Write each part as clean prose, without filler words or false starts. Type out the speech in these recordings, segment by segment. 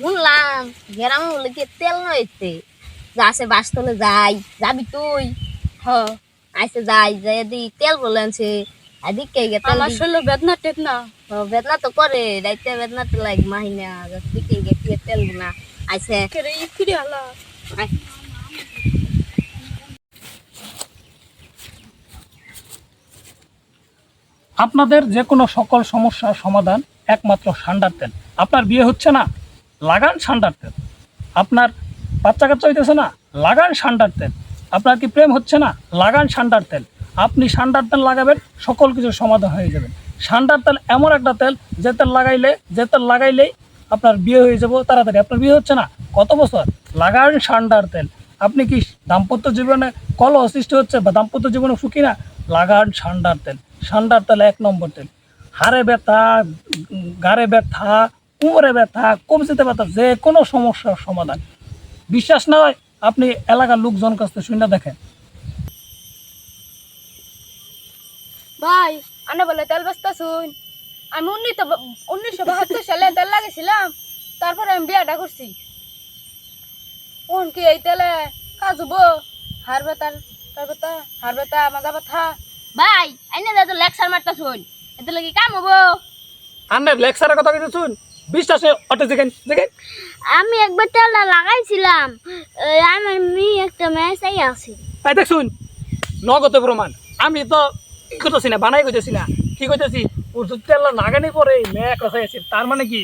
শুনলাম গ্রামে বলে কি তেল নইতে যাচ্ছে বাসতলে যাই যাবি তুই হ আইসে যাই যাই দি তেল বলেছে এদিকে গে তেল আমার শরীরে বেদনা টেদনা বেদনা তো করে রাইতে বেদনা তো লাগ মাহিনা দিকে গে কি তেল না আইসে কেরে ইকিরি হালা আপনাদের যে কোনো সকল সমস্যার সমাধান একমাত্র সান্ডার তেল। আপনার বিয়ে হচ্ছে না, লাগান সান্ডার তেল। আপনার বাচ্চা কাচ্চা হইতেছে না, লাগান সান্ডার তেল। আপনার কি প্রেম হচ্ছে না, লাগান সান্ডার তেল। আপনি সান্ডার তেল লাগাবেন, সকল কিছুর সমাধান হয়ে যাবেন। সান্ডার তেল এমন একটা তেল যে তেল লাগাইলেই আপনার বিয়ে হয়ে যাবো তাড়াতাড়ি। আপনার বিয়ে হচ্ছে না, কত বছর, লাগান সান্ডার তেল। আপনি কি দাম্পত্য জীবনে কলহ সৃষ্টি হচ্ছে বা দাম্পত্য জীবনে সুখী না, লাগান সান্ডার তেল। সান্ডার তেল 1 নম্বর তেল। হাড়ে ব্যথা, গাড়ে ব্যথা, কোমরে ব্যথা, কবজিতে ব্যথা, যে কোনো সমস্যার সমাধান। বিশ্বাস না হয় আপনি এলাকার লোকজন কাছ থেকে শুনে দেখেন। ভাই আনে বলে তেল বেচতা শুন আমি 1972 সালে তেল লাগিয়েছিলাম তারপরে আমি বিয়াটা করছি কোন কি এই তেলে কাজ হবো হাড় ব্যথা মাজা ব্যথা ভাই আইনে যা তো লেকচার মারতা শুন এতে লাগি কাম হবো আন্নের লেকচারের কথা কিন্তু শুন, বিশ্বাসে অটে দেখেন। আমি একবার তেলটা লাগাইছিলাম আমার মেয়ে একটা মেসাই আছে তাই দেখ শুন, নগদ প্রমাণ। আমি তো কি করতেছি না, বানাই করতেছি না, কি করতেছি, ওর যদি তেল লাগানি পরে ম্যাক রাখাইছি। তার মানে কি,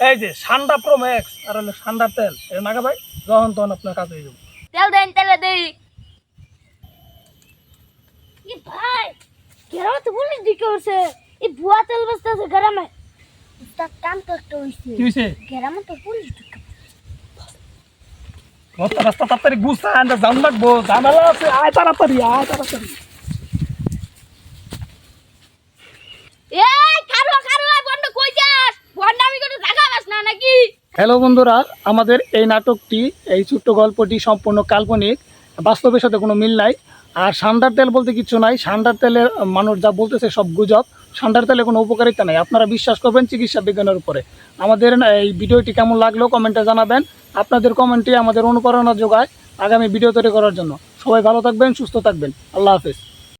এই যে সান্ডা প্রো ম্যাক্স আর হলো সান্ডার তেল, এটা নাগা ভাই যখন তখন আপনার কাজ হয়ে যাবে। তেল দেন তেলে দেই ই ভাই গ্রামে তো পুলিশ দিকে উঠছে এই ভুয়া তেল বেচতেছে গ্রামে তা কাম তো একটা হইছে কি হয়েছে, গ্রামে তো পুলিশ দিকে রাস্তা তাড়াতাড়ি গুছা আনতে জান লাগবো, ঝামেলা আছে, আয় তাড়াতাড়ি। এই কারো বন্ধ কই যাস বন্ধ আমি কোনো জায়গা বাস না নাকি হ্যালো বন্ধুরা, আমাদের এই নাটকটি, এই ছোট্ট গল্পটি সম্পূর্ণ কাল্পনিক, বাস্তবের সাথে কোনো মিল নাই। আর সান্ডার তেল বলতে কিছু নাই, সান্ডার তেলের মানুষ যা বলতেছে সব গুজব। সান্ডার তেলে কোনো উপকারিতা নাই, আপনারা বিশ্বাস করবেন চিকিৎসা বিজ্ঞানের উপরে। আমাদের এই ভিডিওটি কেমন লাগলো কমেন্টে জানাবেন। আপনাদের কমেন্টে আমাদের অনুপ্রেরণা যোগায় আগামী ভিডিও তৈরি করার জন্য। সবাই ভালো থাকবেন, সুস্থ থাকবেন, আল্লাহ হাফেজ।